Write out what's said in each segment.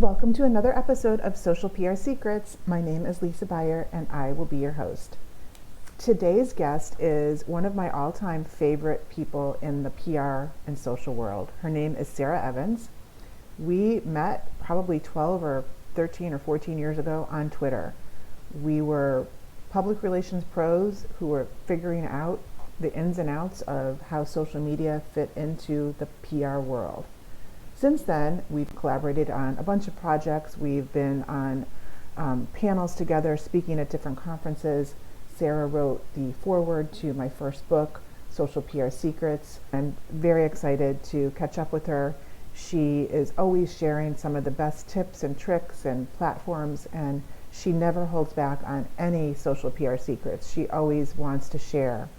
Welcome to another episode of Social PR Secrets. My name is Lisa Beyer and I will be your host. Today's guest is one of my all-time favorite people in the PR and social world. Her name is Sarah Evans. We met probably 12 or 13 or 14 years ago on Twitter. We were public relations pros who were figuring out the ins and outs of how social media fit into the PR world. Since then, we've collaborated on a bunch of projects. We've been on panels together, speaking at different conferences. Sarah wrote the foreword to my first book, Social PR Secrets. I'm very excited to catch up with her. She is always sharing some of the best tips and tricks and platforms, and she never holds back on any social PR secrets. She always wants to share.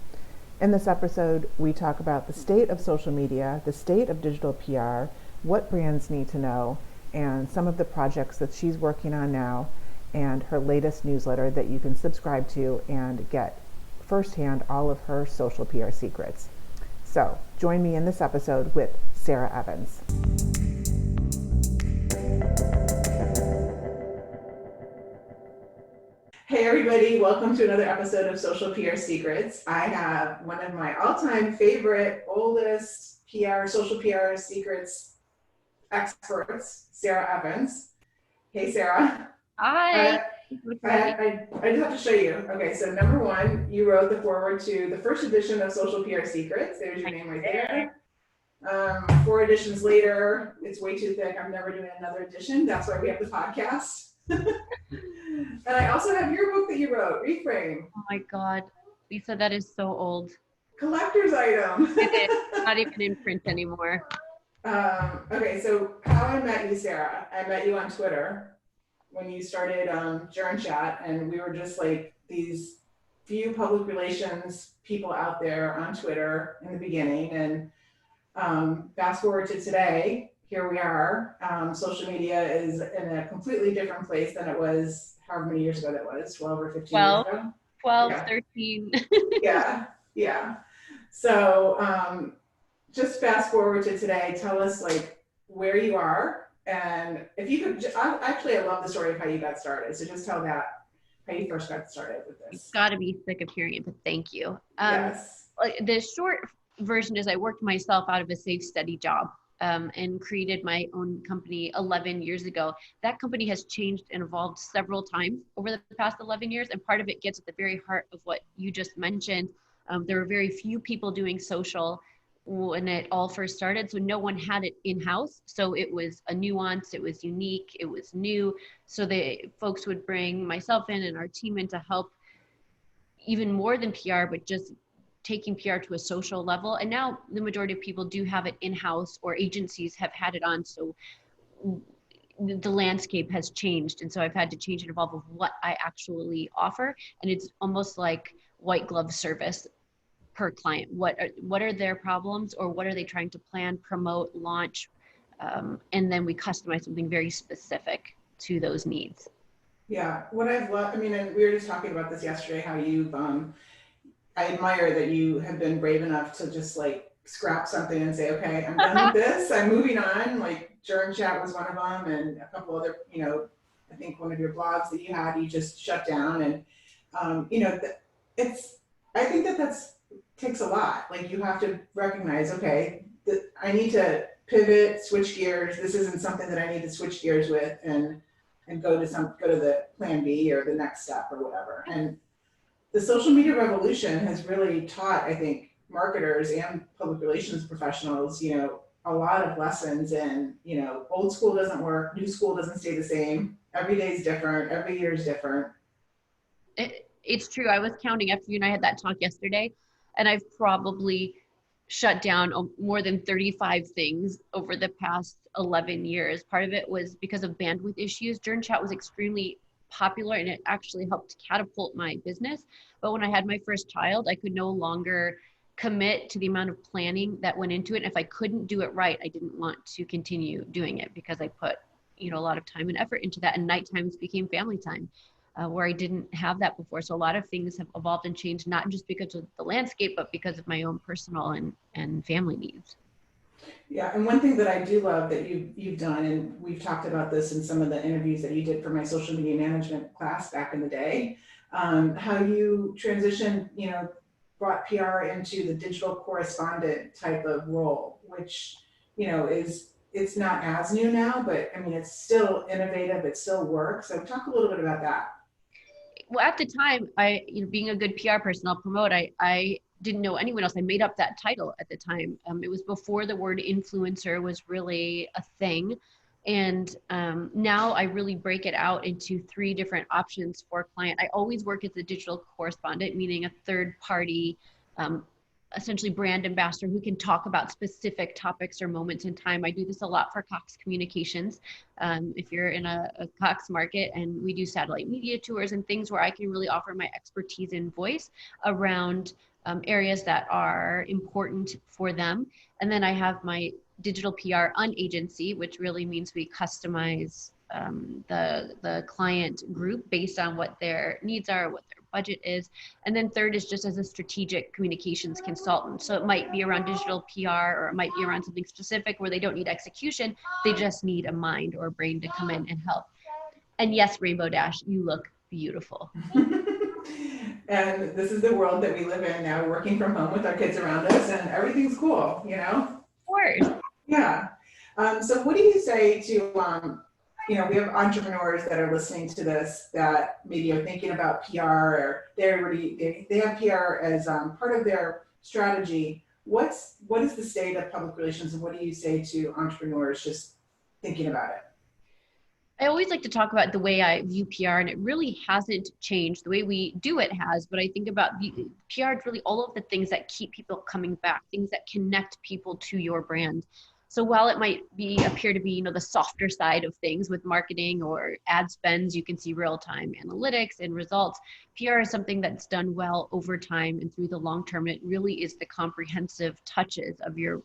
In this episode, we talk about the state of social media, the state of digital PR, what brands need to know, and some of the projects that she's working on now, and her latest newsletter that you can subscribe to and get firsthand all of her social PR secrets. So join me in this episode with Sarah Evans. Hey everybody, welcome to another episode of Social PR Secrets. I have one of my all-time favorite, oldest social PR secrets experts, Sarah Evans. Hey, Sarah. Hi. I just have to show you. Okay, so number one, you wrote the foreword to the first edition of Social PR Secrets. There's your name right there. 4 editions later, it's way too thick. I'm never doing another edition. That's why we have the podcast. And I also have your book that you wrote, Reframe. Oh my God, Lisa, that is so old. Collector's item. It is not even in print anymore. Okay, so how I met you, Sarah, I met you on Twitter when you started Journ Chat, and we were just like these few public relations people out there on Twitter in the beginning. And fast forward to today, here we are. Social media is in a completely different place than it was however many years ago that was, 12 or 15 years ago. 12, Yeah. 13. Yeah. So just fast forward to today, tell us like where you are, and if you could, I love the story of how you got started. So just tell that, how you first got started with this. You've got to be sick of hearing it, but thank you. Yes. The short version is I worked myself out of a safe, steady job and created my own company 11 years ago. That company has changed and evolved several times over the past 11 years. And part of it gets at the very heart of what you just mentioned. There were very few people doing social when it all first started. So no one had it in-house. So it was a nuance, it was unique, it was new. So the folks would bring myself in and our team in to help even more than PR, but just taking PR to a social level. And now the majority of people do have it in-house, or agencies have had it on. So the landscape has changed. And so I've had to change and evolve of what I actually offer. And it's almost like white glove service per client. What are their problems, or what are they trying to plan, promote, launch? And then we customize something very specific to those needs. Yeah, what I've loved, and we were just talking about this yesterday, how you've, I admire that you have been brave enough to just like scrap something and say, okay, I'm done with this, I'm moving on. Like Journ Chat was one of them, and a couple other, I think one of your blogs that you had, you just shut down. And, I think that takes a lot. Like you have to recognize, okay, I need to pivot, switch gears. This isn't something that I need to switch gears with and go to the plan B or the next step or whatever. And the social media revolution has really taught, I think, marketers and public relations professionals, a lot of lessons in, old school doesn't work, new school doesn't stay the same. Every day is different, every year is different. It's true. I was counting after you and I had that talk yesterday, and I've probably shut down more than 35 things over the past 11 years. Part of it was because of bandwidth issues. Journ Chat was extremely popular, and it actually helped catapult my business. But when I had my first child, I could no longer commit to the amount of planning that went into it. And if I couldn't do it right, I didn't want to continue doing it, because I put, a lot of time and effort into that. And night times became family time. Where I didn't have that before. So a lot of things have evolved and changed, not just because of the landscape, but because of my own personal and family needs. Yeah, and one thing that I do love that you've done, and we've talked about this in some of the interviews that you did for my social media management class back in the day, how you transitioned, brought PR into the digital correspondent type of role, which, it's not as new now, but I mean, it's still innovative, it still works. So talk a little bit about that. Well, at the time, being a good PR person, I'll promote. I didn't know anyone else. I made up that title at the time. It was before the word influencer was really a thing. And now I really break it out into three different options for a client. I always work as a digital correspondent, meaning a third party, um, essentially brand ambassador who can talk about specific topics or moments in time. I do this a lot for Cox Communications. If you're in a Cox market, and we do satellite media tours and things where I can really offer my expertise and voice around areas that are important for them. And then I have my digital PR unagency, which really means we customize the client group based on what their needs are, what their budget is. And then third is just as a strategic communications consultant. So it might be around digital PR, or it might be around something specific where they don't need execution, they just need a mind or a brain to come in and help. And yes, Rainbow Dash, you look beautiful. And this is the world that we live in now, working from home with our kids around us, and everything's cool. Of course. Yeah. So what do you say to, we have entrepreneurs that are listening to this that maybe are thinking about PR, or they have PR as part of their strategy. What is the state of public relations, and what do you say to entrepreneurs just thinking about it? I always like to talk about the way I view PR, and it really hasn't changed. The way we do it has, but I think about PR is really all of the things that keep people coming back, things that connect people to your brand. So while it might appear to be, the softer side of things with marketing or ad spends, you can see real-time analytics and results. PR is something that's done well over time and through the long term. It really is the comprehensive touches of your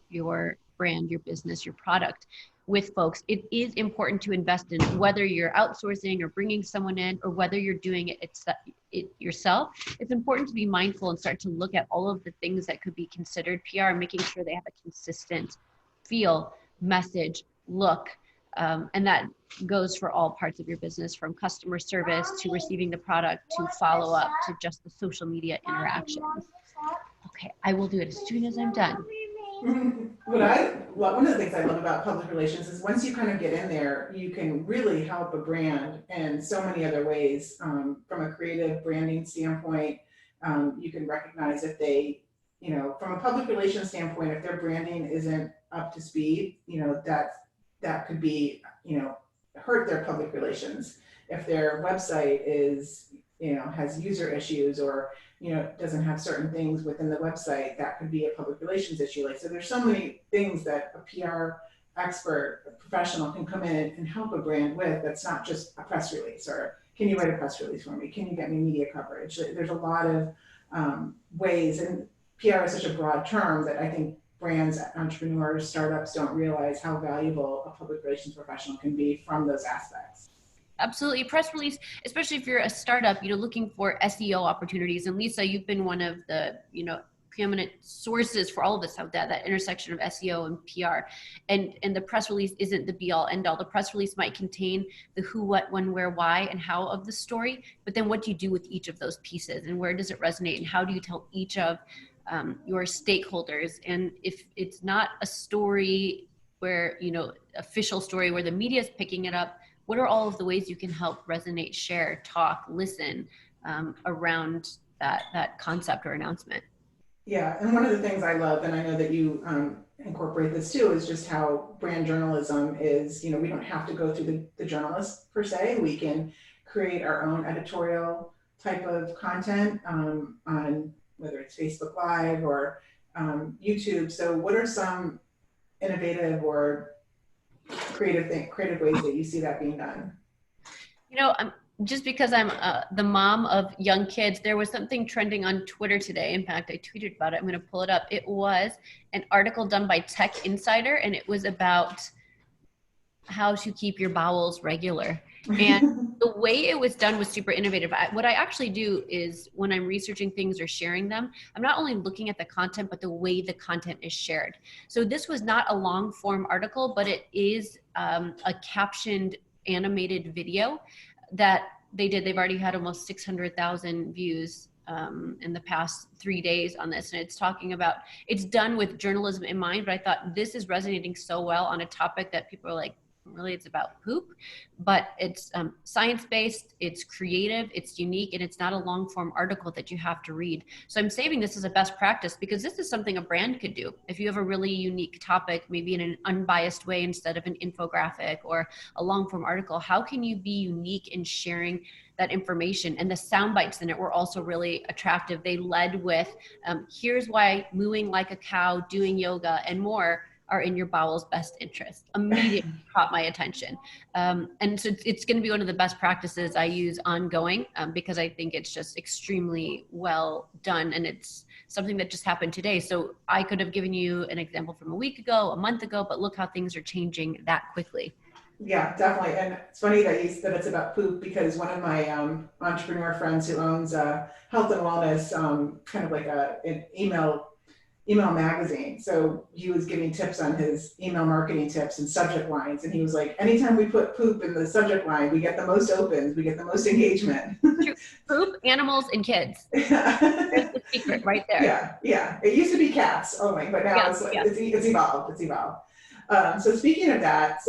brand, your business, your product with folks. It is important to invest in, whether you're outsourcing or bringing someone in, or whether you're doing it yourself. It's important to be mindful and start to look at all of the things that could be considered PR, and making sure they have a consistent feel, message, look. And that goes for all parts of your business, from customer service to receiving the product to follow up to just the social media interactions. Okay, I will do it as soon as I'm done. One of the things I love about public relations is once you kind of get in there, you can really help a brand in so many other ways. From a creative branding standpoint, you can recognize if they, from a public relations standpoint, if their branding isn't up to speed, that could be, hurt their public relations. If their website is, has user issues, or doesn't have certain things within the website, that could be a public relations issue. Like, so there's so many things that a PR expert, a professional can come in and help a brand with. That's not just a press release, or can you write a press release for me? Can you get me media coverage? There's a lot of ways, and PR is such a broad term that I think brands, entrepreneurs, startups don't realize how valuable a public relations professional can be from those aspects. Absolutely. Press release, especially if you're a startup, looking for SEO opportunities. And Lisa, you've been one of the, preeminent sources for all of this, that intersection of SEO and PR. And the press release isn't the be all end all. The press release might contain the who, what, when, where, why, and how of the story. But then what do you do with each of those pieces, and where does it resonate, and how do you tell each of your stakeholders? And if it's not a story where, official story where the media is picking it up, what are all of the ways you can help resonate, share, talk, listen around that concept or announcement? Yeah, and one of the things I love, and I know that you incorporate this too, is just how brand journalism is, we don't have to go through the journalist per se. We can create our own editorial type of content on whether it's Facebook Live or YouTube. So what are some innovative or creative ways that you see that being done? Just because I'm the mom of young kids, there was something trending on Twitter today. In fact, I tweeted about it. I'm going to pull it up. It was an article done by Tech Insider, and it was about how to keep your bowels regular. And The way it was done was super innovative. What I actually do is when I'm researching things or sharing them, I'm not only looking at the content, but the way the content is shared. So this was not a long form article, but it is a captioned animated video that they did. They've already had almost 600,000 views in the past 3 days on this. And it's talking about, it's done with journalism in mind, but I thought this is resonating so well on a topic that people are like, really it's about poop, but it's science-based, it's creative, it's unique, and it's not a long form article that you have to read. So I'm saving this as a best practice because this is something a brand could do. If you have a really unique topic, maybe in an unbiased way instead of an infographic or a long form article, how can you be unique in sharing that information? And the sound bites in it were also really attractive. They led with, here's why mooing like a cow, doing yoga, and more are in your bowel's best interest. Immediately caught my attention. And so it's going to be one of the best practices I use ongoing because I think it's just extremely well done. And it's something that just happened today. So I could have given you an example from a week ago, a month ago, but look how things are changing that quickly. Yeah, definitely. And it's funny that it's about poop because one of my entrepreneur friends who owns health and wellness, kind of like an email magazine. So he was giving tips on his email marketing tips and subject lines. And he was like, anytime we put poop in the subject line, we get the most opens, we get the most engagement. True. Poop, animals, and kids. There's the secret right there. Yeah. It used to be cats only, but now it's evolved. So speaking of that,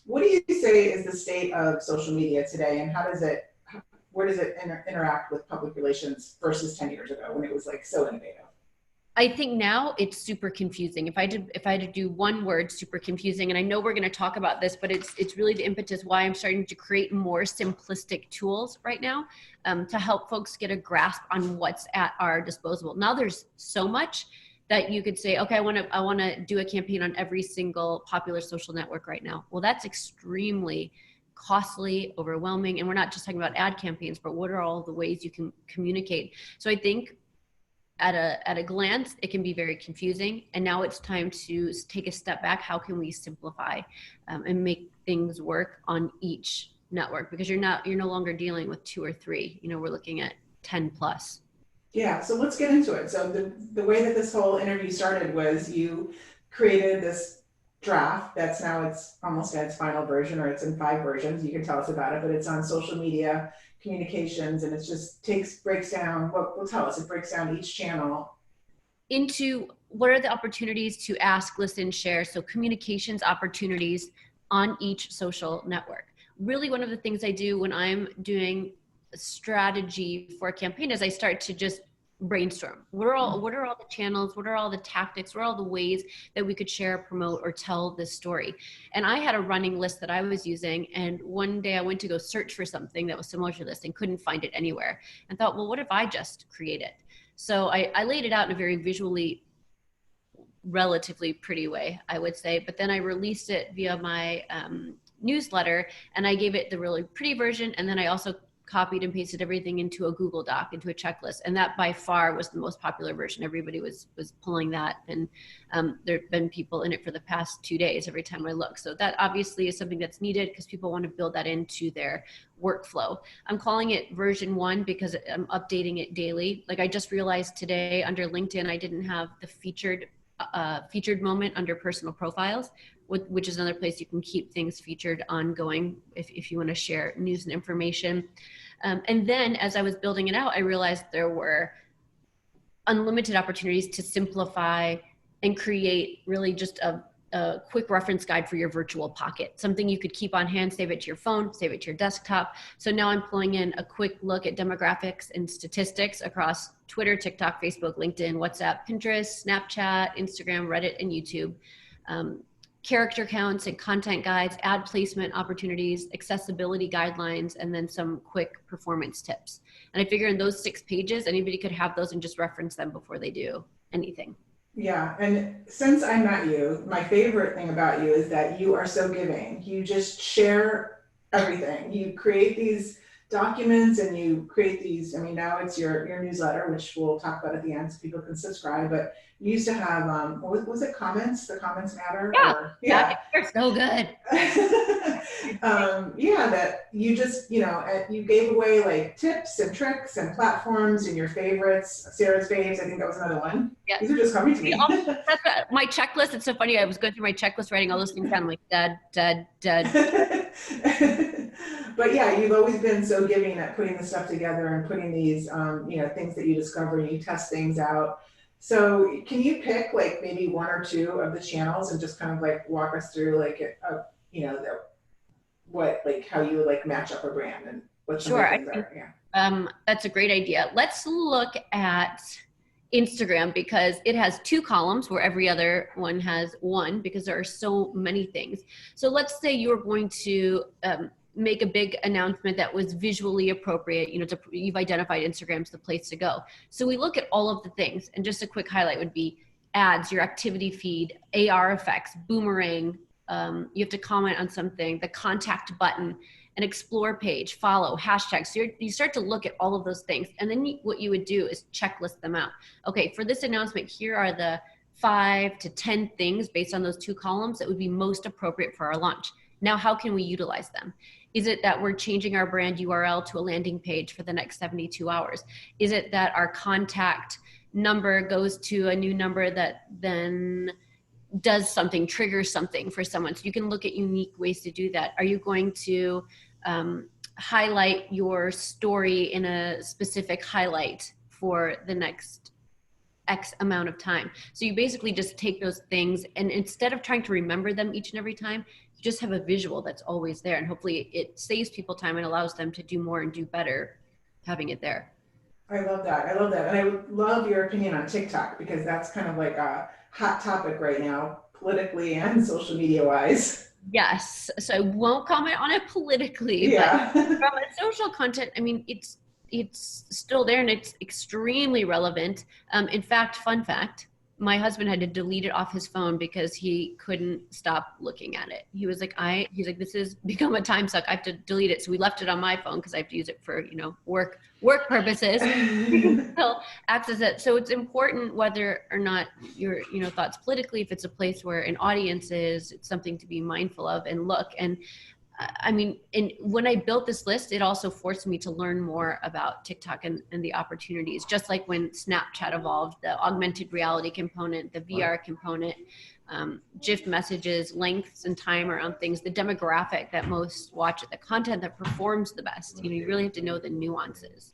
what do you say is the state of social media today, and where does it interact with public relations versus 10 years ago when it was like so innovative? I think now it's super confusing. If I had to do one word, super confusing. And I know we're going to talk about this, but it's really the impetus why I'm starting to create more simplistic tools right now to help folks get a grasp on what's at our disposal. Now there's so much that you could say, okay, I want to do a campaign on every single popular social network right now. Well, that's extremely costly, overwhelming, and we're not just talking about ad campaigns, but what are all the ways you can communicate? So I think at a glance, it can be very confusing. And now it's time to take a step back. How can we simplify and make things work on each network? Because you're no longer dealing with 2 or 3. We're looking at 10 plus. Yeah, so let's get into it. So the way that this whole interview started was you created this draft that's now it's almost at its final version, or it's in 5 versions. You can tell us about it, but it's on social media communications, and it just breaks down it breaks down each channel into what are the opportunities to ask, listen, share. So communications opportunities on each social network. Really, one of the things I do when I'm doing strategy for a campaign is I start to just brainstorm. What are all the channels? What are all the tactics? What are all the ways that we could share, promote, or tell this story? And I had a running list that I was using. And one day I went to go search for something that was similar to this and couldn't find it anywhere. And thought, well, what if I just create it? So I laid it out in a very visually relatively pretty way, I would say. But then I released it via my newsletter, and I gave it the really pretty version. And then I also copied and pasted everything into a Google Doc, into a checklist. And that by far was the most popular version. Everybody was pulling that. And there've been people in it for the past 2 days every time I look. So that obviously is something that's needed because people want to build that into their workflow. I'm calling it version 1 because I'm updating it daily. Like I just realized today under LinkedIn, I didn't have the featured moment under personal profiles, which is another place you can keep things featured ongoing if you want to share news and information. And then as I was building it out, I realized there were unlimited opportunities to simplify and create really just a quick reference guide for your virtual pocket, something you could keep on hand, save it to your phone, save it to your desktop. So now I'm pulling in a quick look at demographics and statistics across Twitter, TikTok, Facebook, LinkedIn, WhatsApp, Pinterest, Snapchat, Instagram, Reddit, and YouTube. Character counts and content guides, ad placement opportunities, accessibility guidelines, and then some quick performance tips. And I figure in those 6 pages, anybody could have those and just reference them before they do anything. Yeah, and since I met you, my favorite thing about you is that you are so giving. You just share everything. You create these documents and you create these. I mean, now it's your newsletter, which we'll talk about at the end so people can subscribe. But you used to have, was it comments? The comments matter? Yeah, Or, yeah, yeah. they're so good. Yeah, that you just, you gave away like tips and tricks and platforms and your favorites, Sarah's faves. I think that was another one. Yeah. These are just coming to me. That's my checklist. It's so funny. I was going through my checklist, writing all those things down. I'm like, dud, dud, dud. But yeah, you've always been so giving at putting the stuff together and putting these, things that you discover and you test things out. So can you pick like maybe one or two of the channels and just kind of like walk us through like how you would like match up a brand and what some of the things are? Yeah. That's a great idea. Let's look at Instagram because it has 2 columns where every other one has 1 because there are so many things. So let's say you're going to make a big announcement that was visually appropriate. You've identified Instagram's the place to go. So we look at all of the things, and just a quick highlight would be ads, your activity feed, AR effects, boomerang. You have to comment on something, the contact button, an explore page, follow, hashtags. So you start to look at all of those things. And then what you would do is checklist them out. Okay, for this announcement, here are the 5 to 10 things based on those 2 columns that would be most appropriate for our launch. Now, how can we utilize them? Is it that we're changing our brand URL to a landing page for the next 72 hours? Is it that our contact number goes to a new number that then does something, triggers something for someone? So you can look at unique ways to do that. Are you going to highlight your story in a specific highlight for the next X amount of time? So you basically just take those things, and instead of trying to remember them each and every time, you just have a visual that's always there. And hopefully it saves people time and allows them to do more and do better having it there. I love that. And I would love your opinion on TikTok because that's kind of like a hot topic right now, politically and social media wise. Yes. So I won't comment on it politically, Yeah. but from a social content, I mean, it's still there and it's extremely relevant. In fact, fun fact, my husband had to delete it off his phone because he couldn't stop looking at it. He was like, he's like, this has become a time suck. I have to delete it. So we left it on my phone because I have to use it for, work purposes. You can still access it. So it's important whether or not your, thoughts politically, if it's a place where an audience is, it's something to be mindful of and look. And and when I built this list, it also forced me to learn more about TikTok and the opportunities, just like when Snapchat evolved, the augmented reality component, the VR component, GIF messages, lengths and time around things, the demographic that most watch it, the content that performs the best. You really have to know the nuances.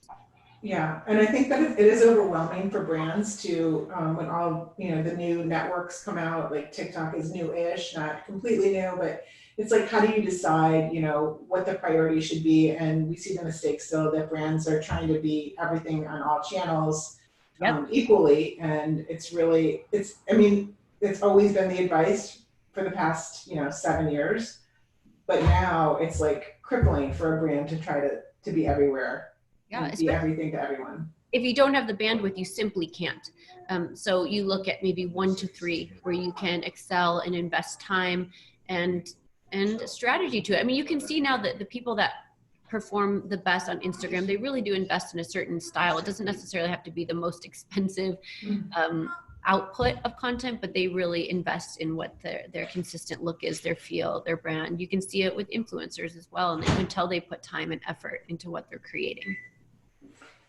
Yeah, and I think that it is overwhelming for brands to, when all, the new networks come out, like TikTok is new-ish, not completely new, but it's like, how do you decide, what the priority should be? And we see the mistake still that brands are trying to be everything on all channels equally. And it's always been the advice for the past, 7 years, but now it's like crippling for a brand to try to be everywhere. Yeah, be everything to everyone. If you don't have the bandwidth, you simply can't. So you look at maybe 1 to 3 where you can excel and invest time and strategy to it. You can see now that the people that perform the best on Instagram, they really do invest in a certain style. It doesn't necessarily have to be the most expensive output of content, but they really invest in what their consistent look is, their feel, their brand. You can see it with influencers as well, and you can tell they put time and effort into what they're creating.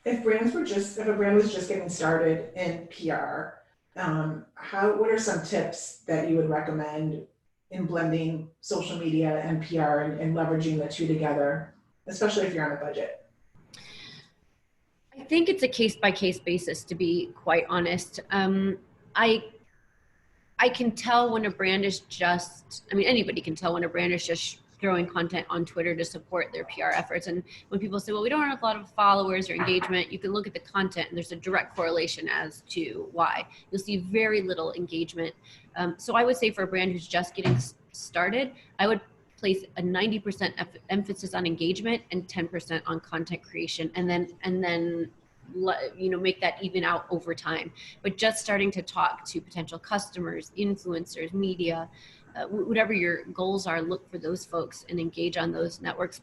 If a brand was just getting started in PR, what are some tips that you would recommend in blending social media and PR and leveraging the two together, especially if you're on a budget? I think it's a case-by-case basis, to be quite honest. I can tell when a brand is anybody can tell when a brand is just throwing content on Twitter to support their PR efforts. And when people say, well, we don't have a lot of followers or engagement, you can look at the content and there's a direct correlation as to why. You'll see very little engagement. So I would say for a brand who's just getting started, I would place a 90% emphasis on engagement and 10% on content creation, and then make that even out over time. But just starting to talk to potential customers, influencers, media, whatever your goals are, look for those folks and engage on those networks.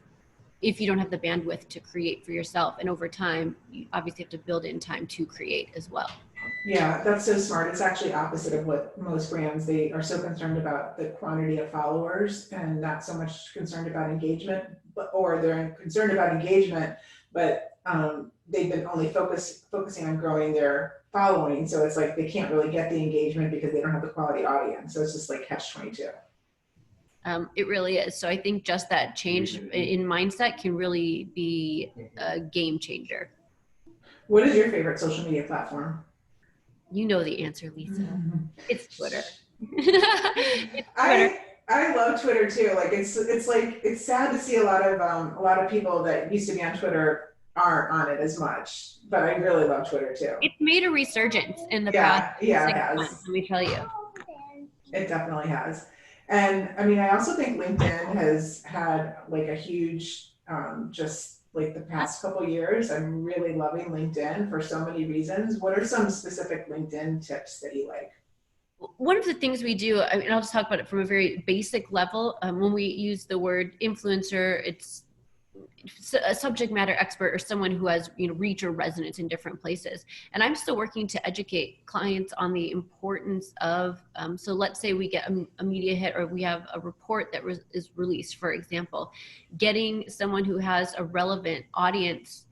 if you don't have the bandwidth to create for yourself. And over time, you obviously have to build in time to create as well. Yeah, that's so smart. It's actually opposite of what most brands, they are so concerned about the quantity of followers and not so much concerned about engagement, or they're concerned about engagement, but they've been only focusing on growing their following. So it's like they can't really get the engagement because they don't have the quality audience. So it's just like catch-22. It really is. So I think just that change in mindset can really be a game changer. What is your favorite social media platform? You know the answer, Lisa. It's Twitter. It's Twitter. I love Twitter too. Like it's sad to see a lot of people that used to be on Twitter aren't on it as much. But I really love Twitter too. It's made a resurgence in the Yeah, past yeah, it 6 months, has. let me tell you. It definitely has. And I mean, I also think LinkedIn has had like a huge, just like the past couple years. I'm really loving LinkedIn for so many reasons. What are some specific LinkedIn tips that you like? One of the things we do, I mean, I'll just talk about it from a very basic level. When we use the word influencer, it's a subject matter expert or someone who has reach or resonance in different places. And I'm still working to educate clients on the importance of so let's say we get a media hit, or we have a report that is released, for example, getting someone who has a relevant audience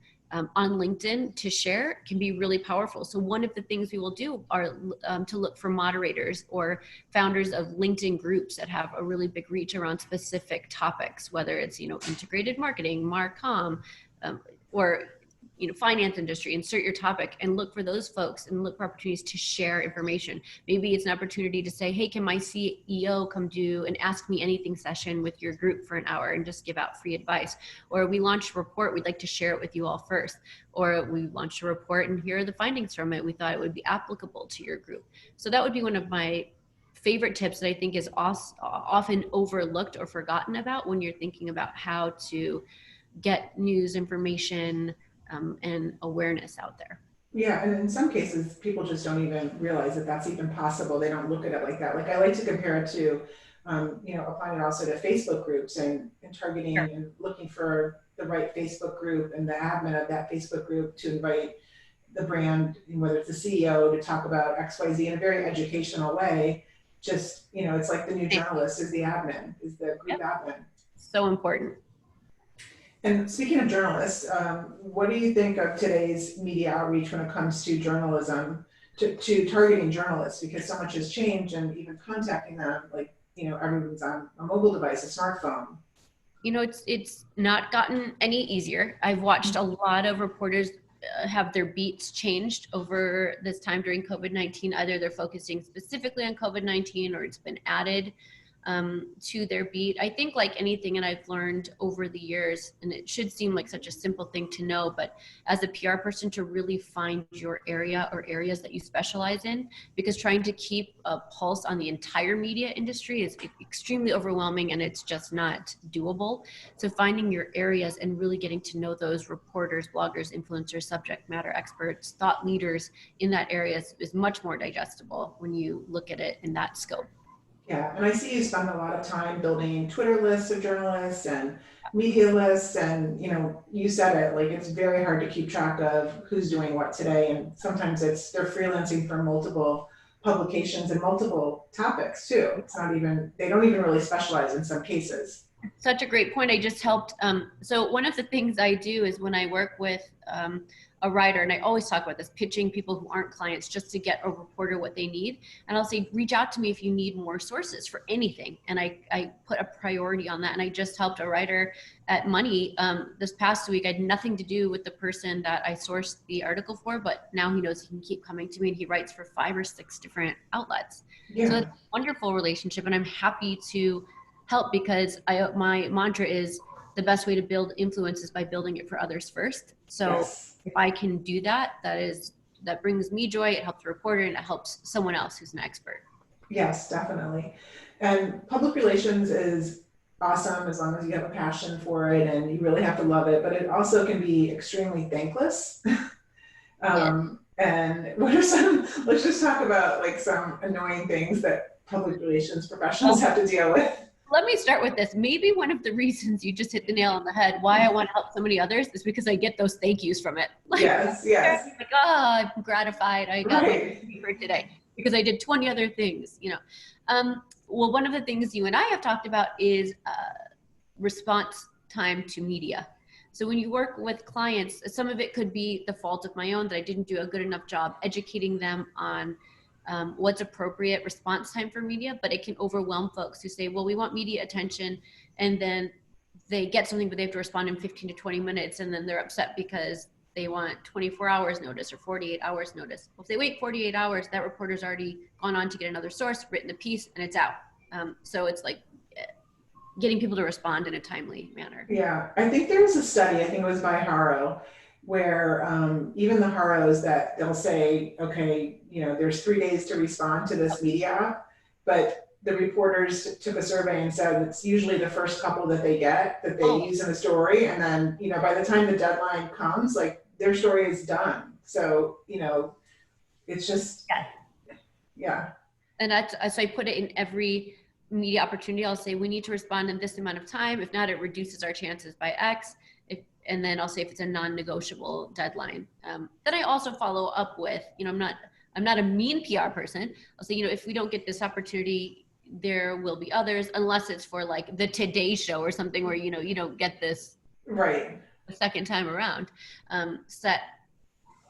on LinkedIn to share can be really powerful. So one of the things we will do are to look for moderators or founders of LinkedIn groups that have a really big reach around specific topics, whether it's integrated marketing, Marcom, or finance industry. Insert your topic and look for those folks and look for opportunities to share information. Maybe it's an opportunity to say, hey, can my CEO come do an Ask Me Anything session with your group for an hour and just give out free advice? Or we launched a report, we'd like to share it with you all first. Or we launched a report and here are the findings from it. We thought it would be applicable to your group. So that would be one of my favorite tips that I think is often overlooked or forgotten about when you're thinking about how to get news information and awareness out there. Yeah, and in some cases, people just don't even realize that that's even possible. They don't look at it like that. Like I like to compare it to, applying it also to Facebook groups and targeting Sure. and looking for the right Facebook group and the admin of that Facebook group to invite the brand, whether it's the CEO, to talk about XYZ in a very educational way. Just, it's like the new journalist is the admin, is the group admin. So important. And speaking of journalists, what do you think of today's media outreach when it comes to journalism, to targeting journalists? Because so much has changed, and even contacting them, like, everyone's on a mobile device, a smartphone. It's not gotten any easier. I've watched a lot of reporters have their beats changed over this time during COVID-19. Either they're focusing specifically on COVID-19 or it's been added to their beat. I think like anything, and I've learned over the years, and it should seem like such a simple thing to know, but as a PR person, to really find your area or areas that you specialize in, because trying to keep a pulse on the entire media industry is extremely overwhelming and it's just not doable. So finding your areas and really getting to know those reporters, bloggers, influencers, subject matter experts, thought leaders in that area is much more digestible when you look at it in that scope. Yeah, and I see you spend a lot of time building Twitter lists of journalists and media lists, and you said it, like it's very hard to keep track of who's doing what today, and sometimes they're freelancing for multiple publications and multiple topics too. It's not even, they don't even really specialize in some cases. Such a great point. I just helped. So one of the things I do is when I work with a writer, and I always talk about this, pitching people who aren't clients just to get a reporter what they need. And I'll say, reach out to me if you need more sources for anything. And I put a priority on that. And I just helped a writer at Money this past week. I had nothing to do with the person that I sourced the article for, but now he knows he can keep coming to me, and he writes for 5 or 6 different outlets. Yeah. So it's a wonderful relationship, and I'm happy to help, because my mantra is the best way to build influence is by building it for others first. So Yes. if I can do that, that brings me joy. It helps the reporter and it helps someone else who's an expert. Yes, definitely. And public relations is awesome as long as you have a passion for it and you really have to love it, but it also can be extremely thankless. And what are let's just talk about like some annoying things that public relations professionals have to deal with. let me start with this. Maybe one of the reasons you just hit the nail on the head, why I want to help so many others, is because I get those thank yous from it. Yes, yes. Like, oh, I'm gratified. I got my for today because I did 20 other things, you know. Well, one of the things you and I have talked about is response time to media. So when you work with clients, some of it could be the fault of my own that I didn't do a good enough job educating them on what's appropriate response time for media, but it can overwhelm folks who say, well, we want media attention, and then they get something, but they have to respond in 15 to 20 minutes, and then they're upset because they want 24 hours notice or 48 hours notice. Well, if they wait 48 hours, that reporter's already gone on to get another source, written the piece, and it's out. So it's like getting people to respond in a timely manner. Yeah, I think there was a study, I think it was by Haro, where even the Haros that they'll say, okay, you know, there's 3 days to respond to this media, but the reporters took a survey and said it's usually the first couple that they get that they use in a story, and then, you know, by the time the deadline comes, like their story is done. So, you know, it's just, yeah. And that's, so I put it in every media opportunity. I'll say we need to respond in this amount of time. If not, it reduces our chances by X. And then I'll say if it's a non-negotiable deadline. Then I also follow up with, you know, I'm not a mean PR person. I'll say, you know, if we don't get this opportunity, there will be others, unless it's for like the Today Show or something where, you know, you don't get this right the second time around. Set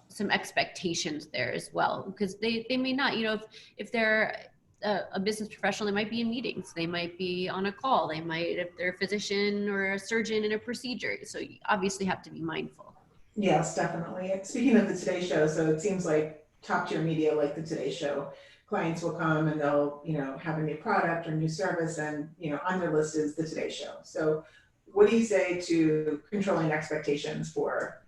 some expectations there as well, because they may not, you know, if they're a business professional, they might be in meetings, they might be on a call, they might, if they're a physician or a surgeon in a procedure. So you obviously have to be mindful. Yes, definitely. Speaking of the Today Show, so it seems like top tier media like the Today Show, clients will come and they'll, you know, have a new product or new service, and, you know, on their list is the Today Show. So what do you say to controlling expectations for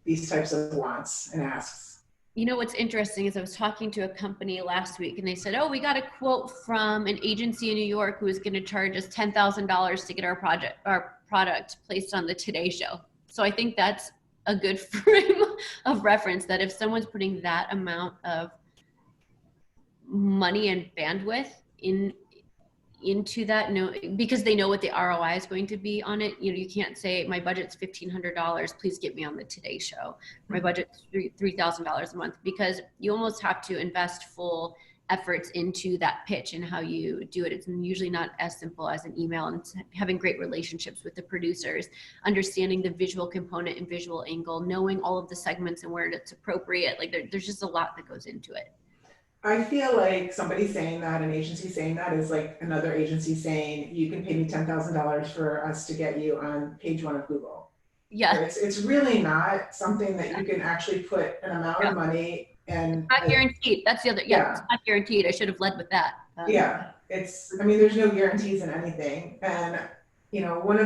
these types of wants and asks? You know, what's interesting is I was talking to a company last week and they said, oh, we got a quote from an agency in New York who is going to charge us $10,000 to get our product placed on the Today Show. So I think that's a good frame of reference, that if someone's putting that amount of money and bandwidth into that, no, because they know what the ROI is going to be on it. You know, you can't say my budget's $1,500, please get me on the Today Show. My budget's $3,000 a month, because you almost have to invest full efforts into that pitch and how you do it. It's usually not as simple as an email, and having great relationships with the producers, understanding the visual component and visual angle, knowing all of the segments and where it's appropriate. Like there's just a lot that goes into it. I feel like somebody saying that, an agency saying that, is like another agency saying, you can pay me $10,000 for us to get you on page 1 of Google. Yeah. It's really not something that you can actually put an amount of money and. Not guaranteed. That's the other, it's not guaranteed. I should have led with that. I mean, there's no guarantees in anything. And, you know, one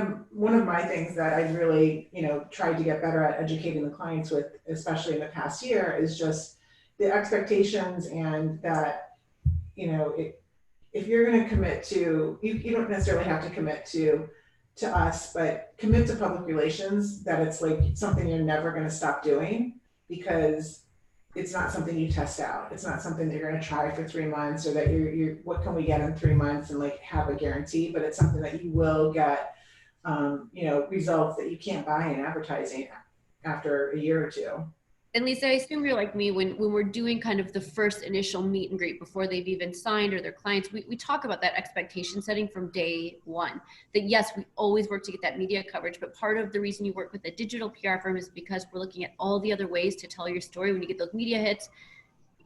of my things that I've really, you know, tried to get better at educating the clients with, especially in the past year, is just the expectations, and that, you know, if you're going to commit to, you don't necessarily have to commit to us, but commit to public relations, that it's like something you're never going to stop doing, because it's not something you test out. It's not something that you're going to try for 3 months, or that you're what can we get in 3 months and like have a guarantee, but it's something that you will get, you know, results that you can't buy in advertising after a year or two. And Lisa, I assume you're like me, when we're doing kind of the first initial meet and greet before they've even signed, or their clients, we talk about that expectation setting from day one. That yes, we always work to get that media coverage, but part of the reason you work with a digital PR firm is because we're looking at all the other ways to tell your story. When you get those media hits,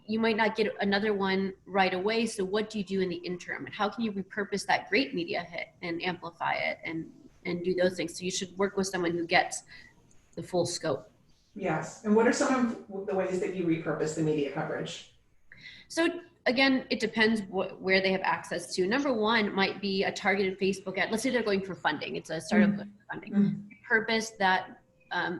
you might not get another one right away. So what do you do in the interim? And how can you repurpose that great media hit and amplify it and do those things? So you should work with someone who gets the full scope. Yes. And what are some of the ways that you repurpose the media coverage? So again, it depends where they have access to. Number one might be a targeted Facebook ad. Let's say they're going for funding. It's a startup funding. Repurpose that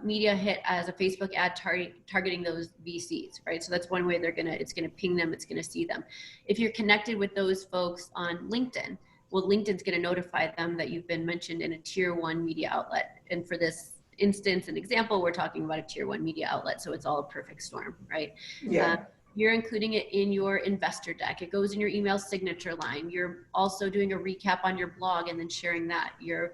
media hit as a Facebook ad targeting those VCs, right? So that's one way it's gonna ping them, it's gonna see them. If you're connected with those folks on LinkedIn, well, LinkedIn's gonna notify them that you've been mentioned in a tier 1 media outlet. And for this instance and example, we're talking about a tier 1 media outlet. So it's all a perfect storm, right? Yeah. You're including it in your investor deck. It goes in your email signature line. You're also doing a recap on your blog and then sharing that. You're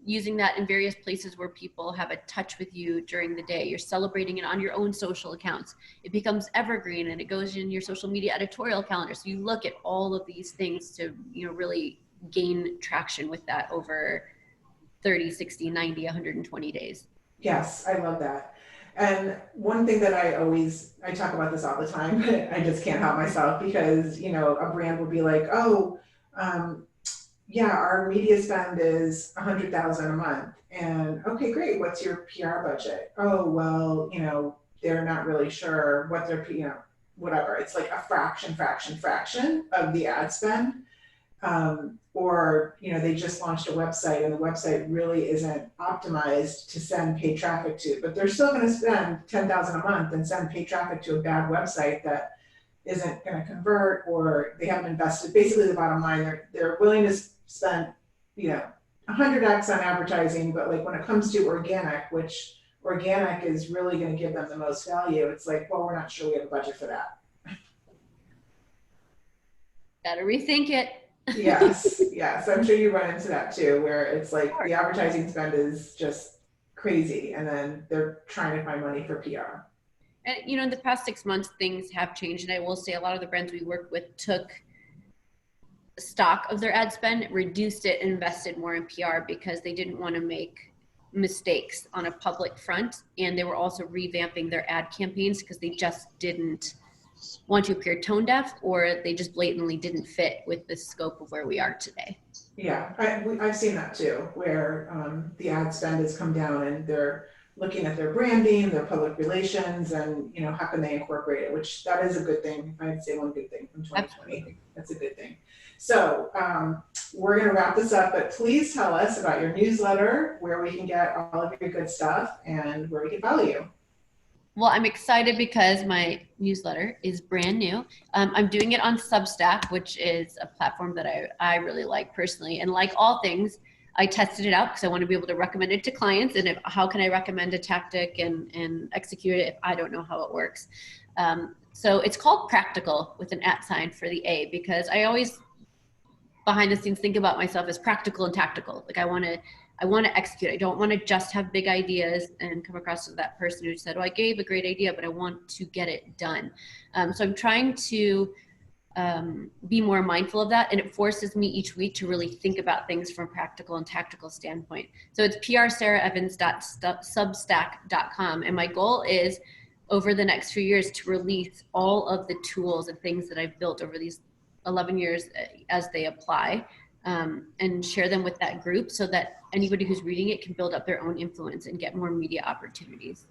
using that in various places where people have a touch with you during the day. You're celebrating it on your own social accounts. It becomes evergreen and it goes in your social media editorial calendar. So you look at all of these things to, really gain traction with that over 30, 60, 90, 120 days. Yes, I love that. And one thing that I talk about this all the time, but I just can't help myself because, a brand will be like, oh, yeah, our media spend is 100,000 a month. And okay, great. What's your PR budget? Oh, well, they're not really sure what their, whatever. It's like a fraction of the ad spend. Or they just launched a website and the website really isn't optimized to send paid traffic to, but they're still going to spend 10,000 a month and send paid traffic to a bad website that isn't going to convert, or they haven't invested. Basically, the bottom line, they're willing to spend 100x on advertising, but like when it comes to organic, which organic is really going to give them the most value, it's like, well, we're not sure we have a budget for that. Gotta rethink it. Yes, I'm sure you run into that too, where it's like the advertising spend is just crazy, and then they're trying to find money for PR. And in the past 6 months, things have changed, and I will say a lot of the brands we worked with took stock of their ad spend, reduced it, and invested more in PR because they didn't want to make mistakes on a public front, and they were also revamping their ad campaigns because they just didn't want to appear tone deaf, or they just blatantly didn't fit with the scope of where we are today. Yeah, I've seen that too, where the ad spend has come down and they're looking at their branding, their public relations, and how can they incorporate it, which that is a good thing. I'd say one good thing from 2020. Absolutely. That's a good thing. So we're going to wrap this up, but please tell us about your newsletter, where we can get all of your good stuff, and where we can follow you. Well, I'm excited because my newsletter is brand new. I'm doing it on Substack, which is a platform that I really like personally. And like all things, I tested it out because I want to be able to recommend it to clients. And how can I recommend a tactic and execute it if I don't know how it works? So it's called Practical with an @ for the A, because I always behind the scenes think about myself as practical and tactical. Like I want to execute. I don't want to just have big ideas and come across as that person who said, oh, I gave a great idea, but I want to get it done. So I'm trying to be more mindful of that. And it forces me each week to really think about things from a practical and tactical standpoint. So it's prsarahevans.substack.com. And my goal is over the next few years to release all of the tools and things that I've built over these 11 years as they apply, and share them with that group so that anybody who's reading it can build up their own influence and get more media opportunities.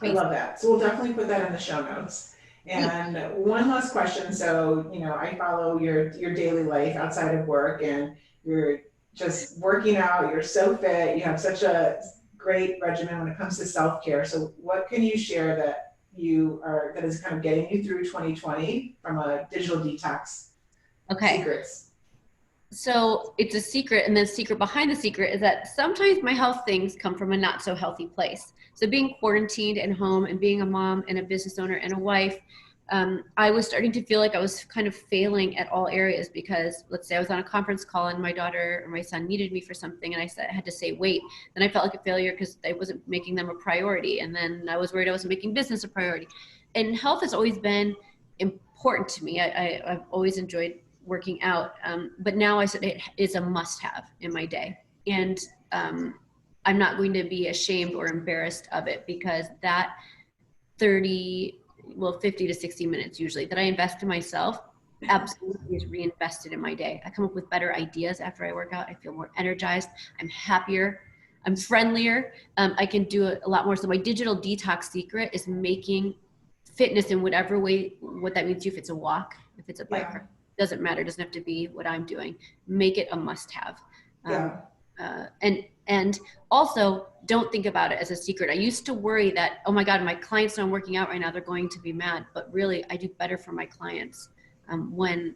I love that. So we'll definitely put that in the show notes. And one last question. So, I follow your daily life outside of work, and you're just working out, you're so fit, you have such a great regimen when it comes to self-care. So what can you share that is kind of getting you through 2020 from a digital detox? Secrets. So it's a secret, and the secret behind the secret is that sometimes my health things come from a not so healthy place. So being quarantined at home and being a mom and a business owner and a wife, I was starting to feel like I was kind of failing at all areas, because let's say I was on a conference call and my daughter or my son needed me for something, and I had to say wait. Then I felt like a failure because I wasn't making them a priority, and then I was worried I wasn't making business a priority. And health has always been important to me. I've always enjoyed working out, but now I said it is a must-have in my day, and I'm not going to be ashamed or embarrassed of it, because that 50 to 60 minutes usually that I invest in myself absolutely is reinvested in my day. I come up with better ideas after I work out. I feel more energized. I'm happier. I'm friendlier. I can do a lot more. So my digital detox secret is making fitness in whatever way, what that means to you, if it's a walk, if it's a bike ride. Doesn't matter. It doesn't have to be what I'm doing. Make it a must-have. And also don't think about it as a secret. I used to worry that, oh my God, my clients know I'm working out right now, they're going to be mad. But really, I do better for my clients when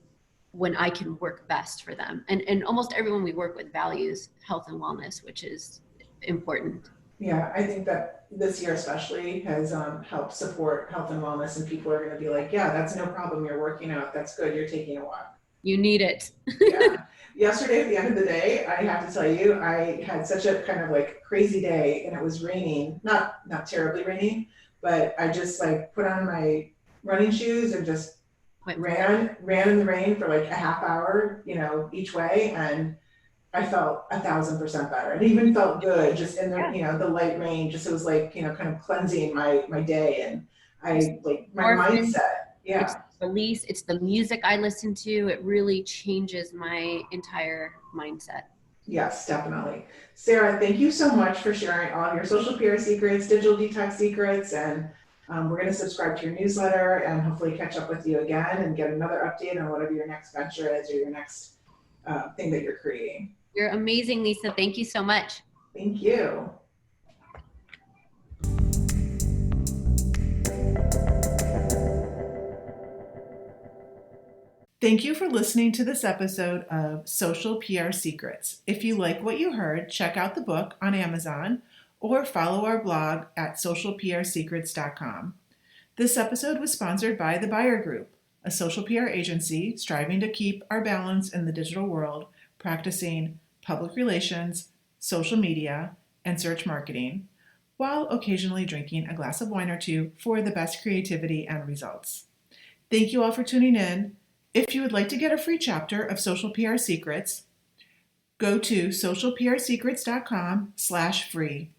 I can work best for them. And almost everyone we work with values health and wellness, which is important. Yeah, I think that this year especially has helped support health and wellness, and people are going to be like, yeah, that's no problem. You're working out. That's good. You're taking a walk. You need it. Yeah. Yesterday, at the end of the day, I have to tell you, I had such a kind of like crazy day, and it was raining. Not terribly raining, but I just like put on my running shoes and just Went for it. ran in the rain for like a half hour, each way, and I felt 1,000% better. It even felt good just in the, Yeah. the light rain. Just it was like, kind of cleansing my day, and There's I like my endorphins, mindset. it's Yeah. release, it's the music I listen to. It really changes my entire mindset. Yes, definitely. Sarah, thank you so much for sharing all of your social PR secrets, digital detox secrets, and we're going to subscribe to your newsletter and hopefully catch up with you again and get another update on whatever your next venture is or your next thing that you're creating. You're amazing, Lisa. Thank you so much. Thank you. Thank you for listening to this episode of Social PR Secrets. If you like what you heard, check out the book on Amazon or follow our blog at socialprsecrets.com. This episode was sponsored by The Buyer Group, a social PR agency striving to keep our balance in the digital world, practicing public relations, social media, and search marketing, while occasionally drinking a glass of wine or two for the best creativity and results. Thank you all for tuning in. If you would like to get a free chapter of Social PR Secrets, go to socialprsecrets.com/free.